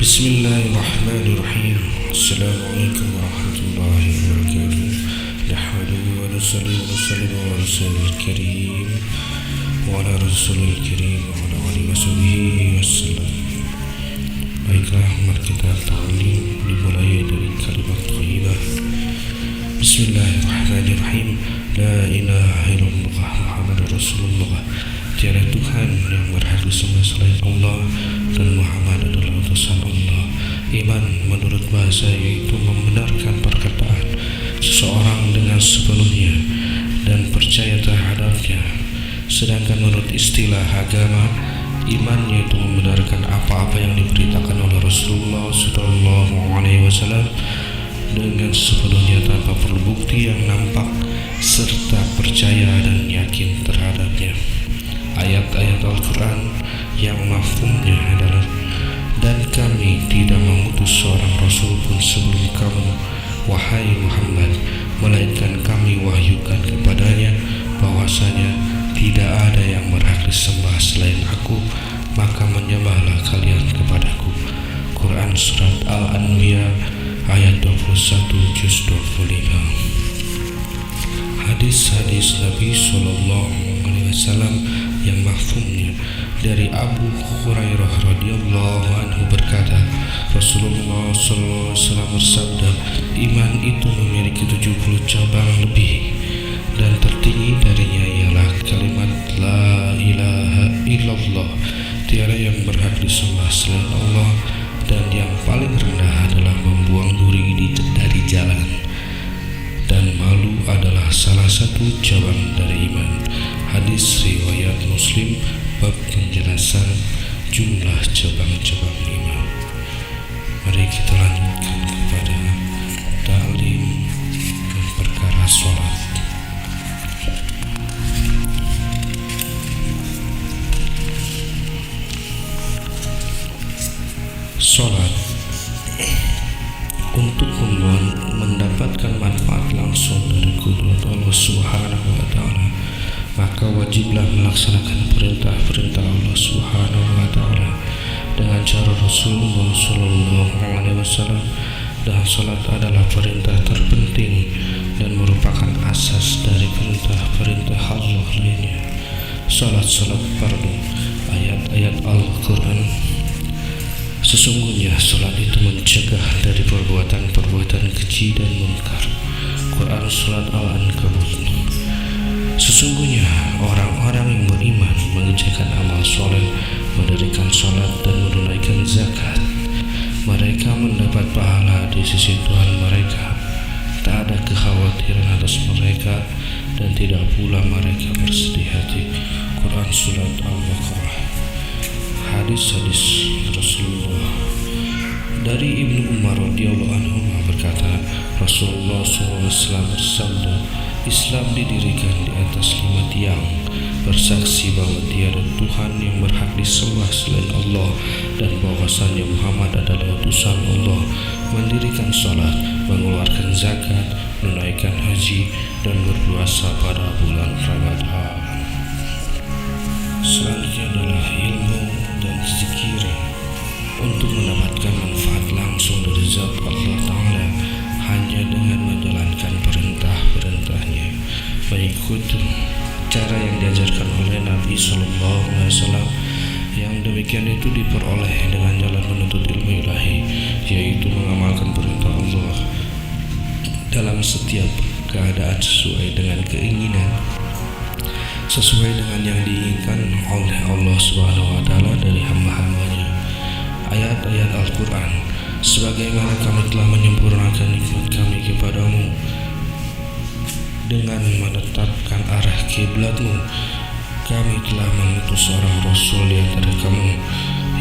Bismillahirrahmanirrahim. Assalamualaikum warahmatullahi wabarakatuh. Nahmaduhu wa nusalli wa nusallimu ala rasulil karim wa ala rasulil karim wa ala alihi wa sahbihi wasallam. Baiklah, mari kita ta'lim dimulai dari kalimat thayyibah. Bismillahirrahmanirrahim. La ilaha illallah Muhammadur Rasulullah. Tiada Tuhan yang berhak disembah selain Allah dan Muhammad adalah utusan Allah. Iman menurut bahasa yaitu membenarkan perkataan seseorang dengan sepenuhnya dan percaya terhadapnya. Sedangkan menurut istilah agama, iman yaitu membenarkan apa-apa yang diberitakan oleh Rasulullah SAW dengan sepenuhnya tanpa perlu bukti yang nampak, serta percaya dan yakin terhadapnya. Ayat-ayat Al-Quran yang mafhumnya adalah, dan kami tidak mengutus seorang Rasul pun sebelum kamu, wahai Muhammad, melainkan kami wahyukan kepadanya bahwasanya tidak ada yang berhak disembah selain aku, maka menyembahlah kalian kepadaku. Quran Surat Al-Anbiya ayat 21 juz 25. Hadis-hadis Nabi SAW yang mafhumnya dari Abu Hurairah radhiyallahu anhu berkata, Rasulullah SAW bersabda, iman itu memiliki 70 cabang lebih, dan tertinggi darinya ialah kalimat La ilaha illallah, tiada yang berhak disembah selain Allah, dan yang paling rendah adalah membuang duri dari jalan, dan malu adalah salah satu cabang dari iman. Hadis riwayat Muslim, bab penjelasan jumlah cabang-cabang iman. Mari kita lanjutkan kepada ta'lim dan perkara sholat. Sholat untuk mendapatkan manfaat langsung dari kudrat Allah Subhanahu wa Ta'ala, maka wajiblah melaksanakan perintah-perintah Allah Subhanahu wa Ta'ala dengan cara Rasulullah SAW. Dan salat adalah perintah terpenting dan merupakan asas dari perintah-perintah Allah lainnya. Salat fardu. Ayat-ayat Al-Quran. Sesungguhnya salat itu mencegah dari perbuatan-perbuatan keji dan munkar. Quran Surat Al-Ankabut. Sesungguhnya orang-orang yang beriman mengerjakan amal soleh, mendirikan salat dan menunaikan zakat, mereka mendapat pahala di sisi Tuhan mereka. Tak ada kekhawatiran atas mereka dan tidak pula mereka bersedih hati. Quran Surat Al-Baqarah. Hadis-hadis Rasulullah. Dari Ibnu Umar radhiyallahu anhu berkata, Rasulullah SAW bersabda, Islam didirikan di atas 5 tiang, bersaksi bahwa tiada Tuhan yang berhak disembah selain Allah dan bahwasannya Muhammad adalah utusan Allah, mendirikan salat, mengeluarkan zakat, menunaikan haji, dan berpuasa pada bulan Ramadan. Selanjutnya adalah ilmu dan zikir. Untuk mendapatkan manfaat langsung dari zat Allah Ta'ala hanya dengan menjalankan perintah-perintahnya, mengikut cara yang diajarkan oleh Nabi SAW. Yang demikian itu diperoleh dengan jalan menuntut ilmu ilahi, yaitu mengamalkan perintah Allah dalam setiap keadaan sesuai dengan keinginan, sesuai dengan yang diinginkan oleh Allah Subhanahu wa Ta'ala dari hamba-hambanya. Ayat-ayat Al-Quran. Sebagaimana kami telah menyempurnakan nikmat kami kepadamu dengan menetapkan arah kiblatmu, kami telah mengutus seorang Rasul di antara kamu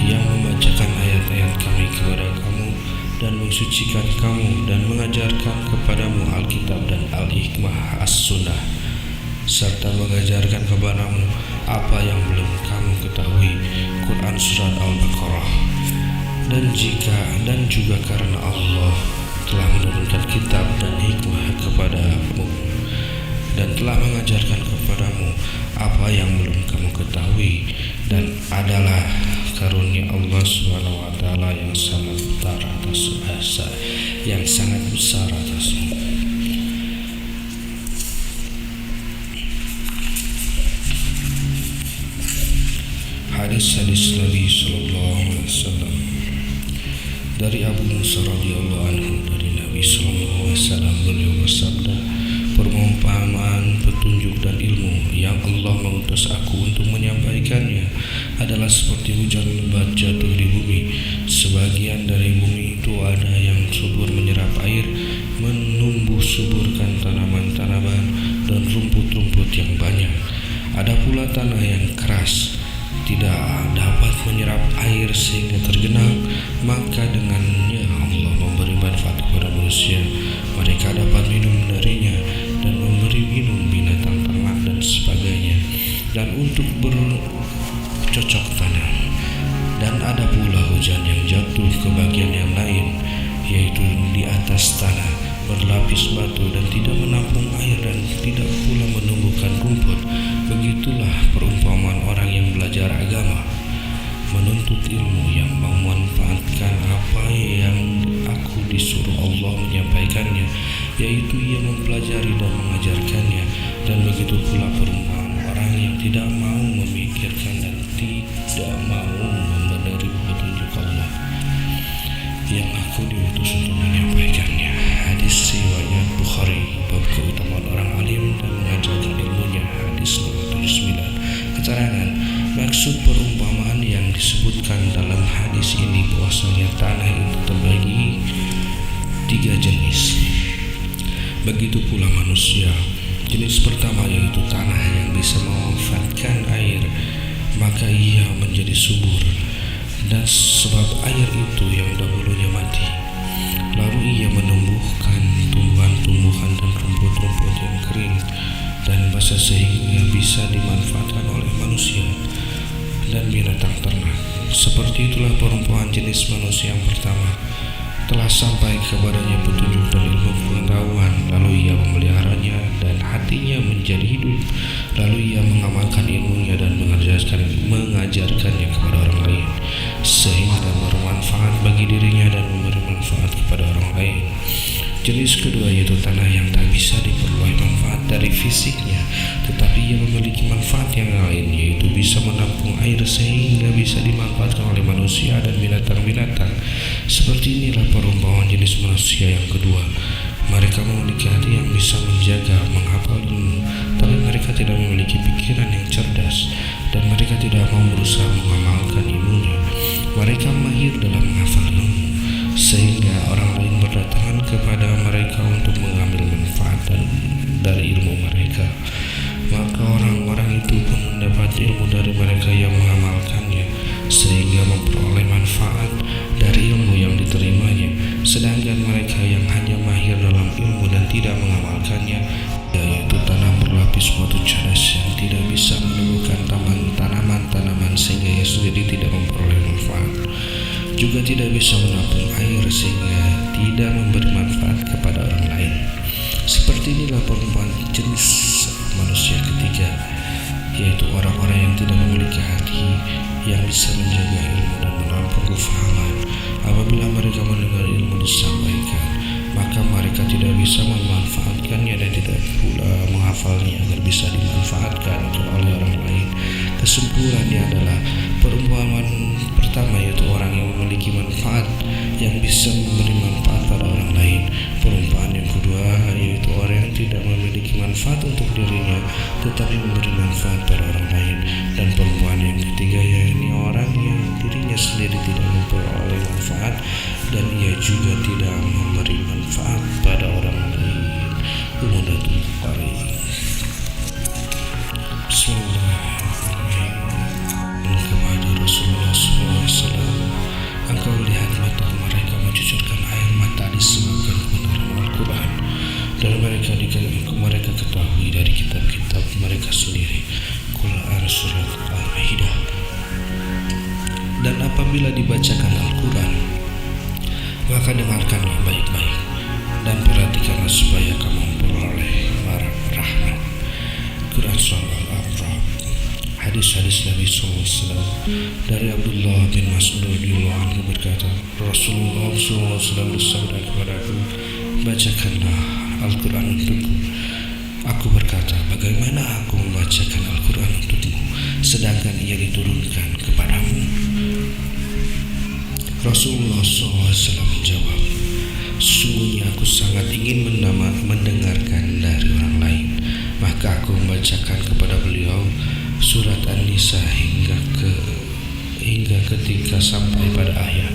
yang membacakan ayat-ayat kami kepada kamu dan mensucikan kamu dan mengajarkan kepadamu Alkitab dan Al-Hikmah As-Sunnah, serta mengajarkan kepadamu apa yang belum kamu ketahui. Quran Surat Al-Baqarah. Dan juga karena Allah telah menurunkan kitab dan hikmah kepadamu dan telah mengajarkan kepadamu apa yang belum kamu ketahui, dan adalah karunia Allah SWT yang sangat besar atasmu. Hadis Nabi Sallallahu Alaihi Wasallam dari Abu Musa radhiyallahu anhu dari Nabi Sallallahu Alaihi Wasallam, beliau bersabda, perumpamaan petunjuk dan ilmu yang Allah mengutus aku untuk menyampaikannya adalah seperti hujan lebat jatuh di bumi. Sebagian dari bumi itu ada yang subur menyerap air, menumbuh suburkan tanaman-tanaman dan rumput-rumput yang banyak. Ada pula tanah yang keras, tidak dapat menyerap air sehingga tergenang, maka dengannya Allah memberi manfaat kepada manusia. Mereka dapat minum darinya dan memberi minum binatang ternak dan sebagainya, dan untuk bercocok tanam. Dan ada pula hujan yang jatuh ke bagian yang lain, yaitu di atas tanah berlapis batu dan tidak menampung air dan tidak pula menumbuhkan rumput. Begitulah perumpamaan orang yang belajar agama, menuntut ilmu, yang memanfaatkan apa yang aku disuruh Allah menyampaikannya, yaitu ia mempelajari dan mengajarkannya. Dan begitu pula perumpamaan orang yang tidak mau memikirkan dan tidak mau menerima petunjuk Allah yang aku diutus untuk menyampaikannya. Hadis riwayat Bukhari, bab keutamaan orang alim dan mengajarkan ilmunya. Hadis 79. Keterangan maksud perumpamaan yang disebutkan dalam hadis ini bahwasanya tanah itu terbagi 3 jenis. Begitu pula manusia. Jenis pertama yaitu tanah yang bisa memanfaatkan air, maka ia menjadi subur, dan sebab air itu yang dahulunya mati, lalu ia menumbuhkan tumbuhan-tumbuhan dan rumput-rumput yang kering dan basah sehingga bisa dimanfaatkan oleh manusia dan binatang ternak. Seperti itulah perumpamaan jenis manusia yang pertama. Telah sampai kepadanya petunjuk dan ilmu pengetahuan, lalu ia memeliharanya dan hatinya menjadi hidup, lalu ia mengamalkan ilmunya dan mengajarkannya kepada orang lain, sehingga bermanfaat bagi dirinya dan memberi manfaat kepada orang lain. Jenis kedua yaitu tanah yang tak bisa diperoleh manfaat dari fisiknya, tetapi ia memiliki manfaat yang lain, yaitu bisa menampung air sehingga bisa dimanfaatkan oleh manusia dan binatang-binatang. Seperti inilah perumpamaan jenis manusia yang kedua. Mereka memiliki hati yang bisa menjaga, menghafal ilmu, tapi mereka tidak memiliki pikiran yang cerdas, dan mereka tidak mau berusaha mengamalkan ilmunya. Mereka mahir dalam menghafal ilmu, sehingga orang lain berdatangan kepada mereka untuk mengambil manfaat dari ilmu mereka. Maka orang-orang itu pun mendapat ilmu dari mereka yang mengamalkannya, sehingga memperoleh manfaat dari ilmu yang diterimanya. Sedangkan mereka yang hanya mahir dalam ilmu dan tidak mengamalkannya, yaitu tanah berlapis batu cadas yang tidak bisa menumbuhkan tanaman-tanaman sehingga ia sendiri tidak memperoleh manfaat, juga tidak bisa menampung air sehingga tidak memberi manfaat kepada orang lain. Seperti inilah perumpamaan jenis manusia ketiga, yaitu orang-orang yang tidak memiliki hati yang bisa menjaga ilmu dan menampung kefahaman. Apabila mereka mendengar ilmu disampaikan, maka mereka tidak bisa memanfaatkannya dan tidak pula menghafalnya agar bisa dimanfaatkan oleh orang lain. Kesimpulannya adalah perumpamaan pertama yaitu orang yang memiliki manfaat yang bisa memberi manfaat pada orang lain. Perumpamaan yang kedua yaitu orang yang tidak memiliki manfaat untuk dirinya tetapi memberi manfaat pada orang lain. Dan perumpamaan yang ketiga yaitu orang yang dirinya sendiri tidak memperoleh manfaat dan ia juga tidak memberi manfaat pada orang lain. Umudatul Bukhari. Bismillahirrahmanirrahim. Kepada Rasulullah SAW, engkau lihat mata mereka mencucurkan air mata disebabkan kebenaran Al-Quran, dan mereka ketahui dari kitab-kitab mereka sendiri. Quran surat Al-Maidah. Dan apabila dibacakan Al-Quran, maka dengarkanlah baik-baik dan perhatikanlah supaya kamu memperoleh rahmat. Quran surat Al-A'raf hadis-hadis Nabi SAW. Dari Abdullah bin Mas'ud radhiyallahu anhu berkata, Rasulullah SAW bersabda kepadaku, bacakanlah Al-Quran untukku. Aku berkata, bagaimana aku membacakan Al-Quran untukmu, sedangkan ia diturunkan kepadamu? Rasulullah SAW menjawab, sesungguhnya aku sangat ingin mendengarkan dari orang lain. Maka aku membacakan kepada beliau surat An-Nisa hingga ketika sampai pada ayat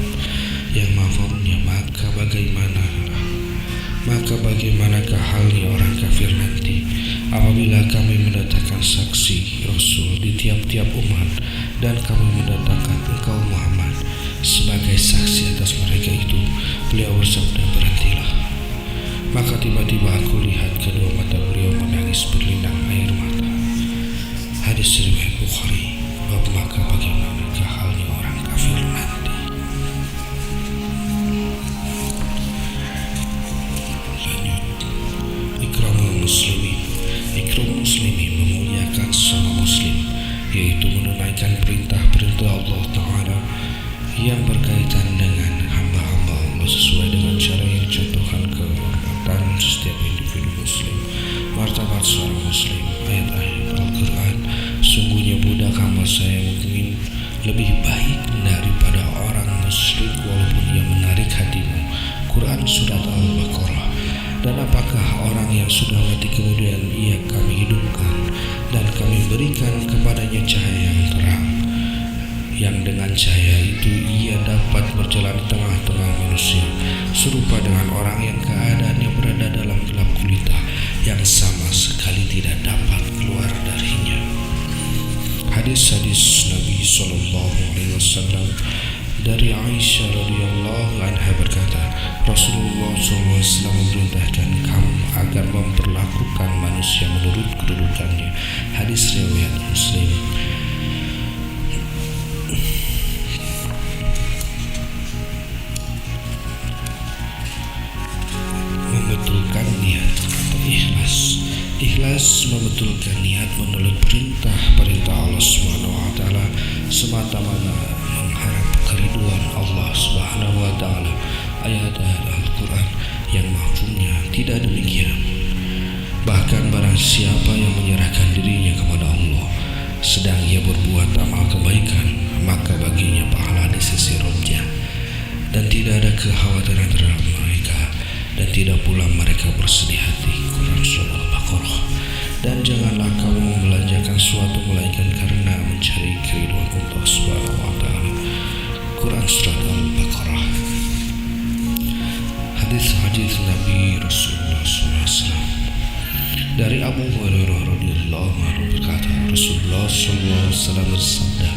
yang mafhumnya, maka bagaimanakah halnya orang kafir nanti apabila kami mendatangkan saksi Rasul di tiap-tiap umat dan kami mendatangkan engkau Muhammad sebagai saksi atas mereka itu. Beliau bersabda, berhentilah. Maka tiba-tiba aku lihat kedua mata beliau menangis berlinang air mata. Hadis riwayat Bukhari. Maka bagaimanakah halnya orang kafir nanti? Ikramul muslimin memuliakan sesama muslim, yaitu menunaikan perintah-perintah Allah Ta'ala yang berkaitan dengan hamba-hamba Allah sesuai dengan cara yang dicontohkan kehormatan setiap individu muslim. Martabat seorang muslim. Ayat-ayat Al-Quran, sungguhnya budak hamba saya mukmin lebih baik daripada orang musyrik walaupun ia menarik hatimu. Quran surat Al-Baqarah. Dan apakah orang yang sudah mati kemudian kami hidupkan dan kami berikan kepadanya cahaya yang terang, yang dengan cahaya itu ia dapat berjalan di tengah-tengah manusia, serupa dengan orang yang keadaannya berada dalam gelap gulita yang sama sekali tidak dapat keluar darinya. Hadis-hadis Nabi SAW. Dari Aisyah radhiyallahu anha berkata, Rasulullah SAW memerintahkan kamu agar memperlakukan manusia menurut kedudukannya. Hadis riwayat Muslim. Membetulkan niat atau ikhlas. Ikhlas membetulkan niat menurut perintah Allah Subhanahu wa taala semata-mata mengharap keriduan Allah Subhanahu wa taala. Ayat-ayat Al-Quran yang mafhumnya tidak demikian. Bahkan barang siapa yang menyerahkan dirinya kepada Allah sedang ia berbuat amal kebaikan, maka baginya pahala di sisi Rabbnya dan tidak ada kekhawatiran terhadap mereka, dan tidak pula mereka bersedih hati. Quran surah Al-Baqarah. Dan janganlah kamu membelanjakan suatu melainkan karena mencari keriduan Allah Subhanahu wa taala. Quran surat Al-Baqarah. Hadis-hadis Nabi Rasulullah SAW. Dari Abu Hurairah radhiyallahu anhu berkata, Rasulullah SAW bersabda,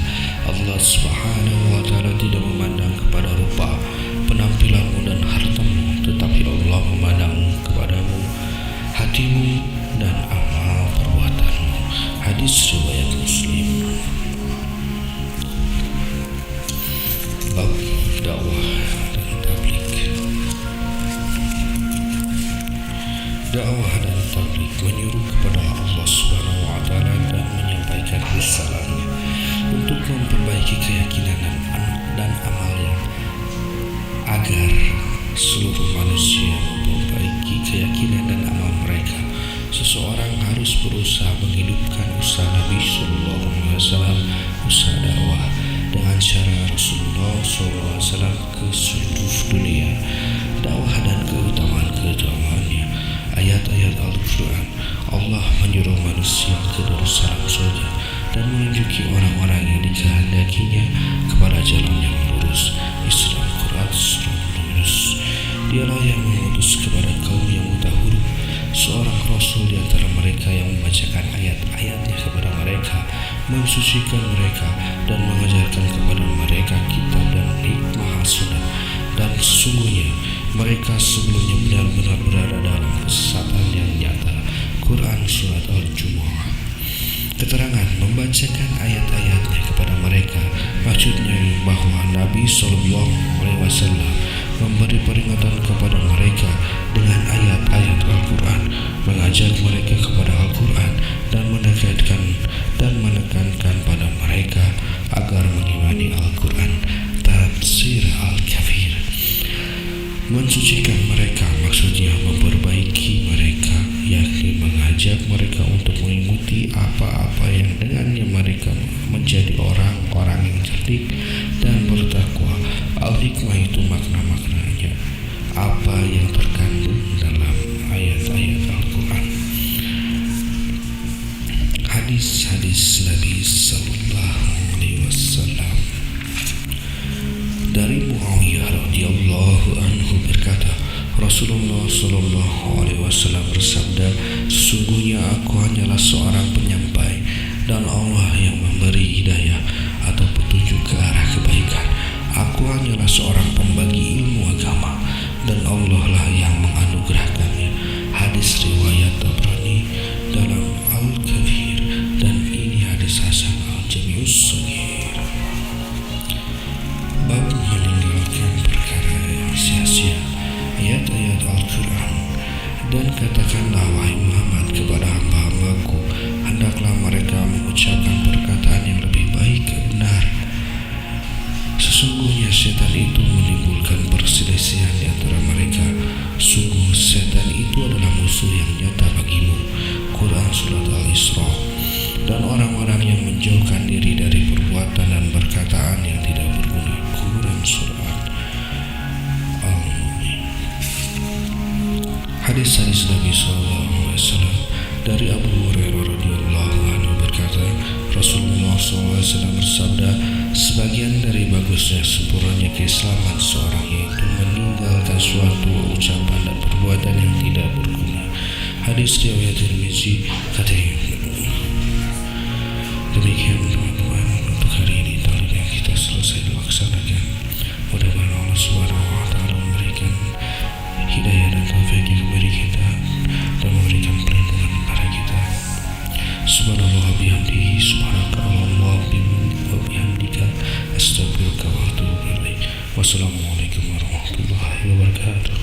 Allah Subhanahu wa taala tidak memandang kepada rupa, penampilanmu dan hartamu, tetapi Allah memandang kepadamu hatimu dan amal perbuatanmu. Hadis riwayat Muslim. Bab dakwah dan tabligh. Dakwah dan tabligh menyuruh kepada Allah Subhanahu wa taala dan menyampaikan risalahnya untuk memperbaiki keyakinan dan amalnya agar seluruh manusia memperbaiki keyakinan dan amal mereka. Seseorang harus berusaha menghidupkan usaha Nabi Sallallahu Alaihi Wasallam, usaha dakwah dengan cara Rasulullah SAW ke seluruh dunia. Dakwah dan keutamaannya. Ayat-ayat Al-Quran, Allah menyuruh manusia ke Darussalam saja dan menunjuki orang-orang yang dikehendakinya kepada jalan yang lurus. Islam. Quran surah Yunus. Dialah yang mengutus kepada kaum yang buta huruf seorang Rasul di antara mereka yang membacakan ayat-ayatnya kepada mereka, mensucikan mereka dan mengajarkan kepada mereka kitab dan hikmah hasanah. Dan sesungguhnya mereka sebelumnya benar-benar berada dalam kesesatan yang nyata. Quran surat Al-Jumu'ah. Keterangan membacakan ayat-ayatnya kepada mereka maksudnya bahwa Nabi SAW memberi peringatan kepada mereka dengan ayat-ayat Al-Quran, mengajak mereka kepada Al-Quran, dan menekankan pada mereka agar mengimani Al-Quran. Tafsir Al-Kafir, mensucikan mereka maksudnya memperbaiki mereka, yakni mengajak mereka untuk mengikuti apa-apa yang dengannya mereka menjadi orang-orang yang cerdik dan bertakwa. Al-Hikmah itu makna-maknanya apa yang terkandung dalam ayat-ayat Al-Quran. Hadis-hadis Nabi Sallallahu Alaihi Wasallam. Dari Muawiyah radhiyallahu anhu berkata, Rasulullah Sallallahu Alaihi Wasallam bersabda, sesungguhnya aku hanyalah seorang penyampai dan Allah yang memberi hidayah atau petunjuk ke arah kebaikan. Aku hanyalah seorang pembagi ilmu agama dan Allah lah yang menganugerahkannya. Hadis riwayat Tabrani dalam Al-Kabir, dan ini hadis hasan Al-Jami'us Shaghir. Bab meninggalkan perkara yang sia-sia, ayat-ayat Al-Quran. Dan katakanlah wahai Muhammad kepada hamba-hambaku, hendaklah mereka mengucapkan perkataan yang lebih baik benar. Sesungguhnya setan itu menimbulkan perselisihan di antara mereka. Sungguh setan itu adalah musuh yang nyata bagimu. Quran Surat Al-Isra. Dan orang-orang yang menjauhkan diri dari perbuatan dan perkataan yang tidak berguna. Quran Surat Al-Mu'min. Hadis-hadis Nabi SAW. Dari Abu Hurairah radhiyallahu anhu berkata, Rasulullah SAW bersabda, sebagian dari bagusnya sempurnanya keislaman seorang yaitu meninggalkan suatu ucapan dan perbuatan yang tidak berguna. Hadis riwayat Tirmizi. Demikian teman-teman untuk hari ini tauhid yang kita selesai dilaksanakan. Mudah-mudahan Allah Subhanahu wa taala memberikan hidayah dan taufiknya kepada kita dan memberikan perlindungan kepada kita. Subhanallah bihamdihi, subhanakallah wa bihamdika, astaghfiruka wa atubu ilaik. Wassalamualaikum warahmatullahi wabarakatuh.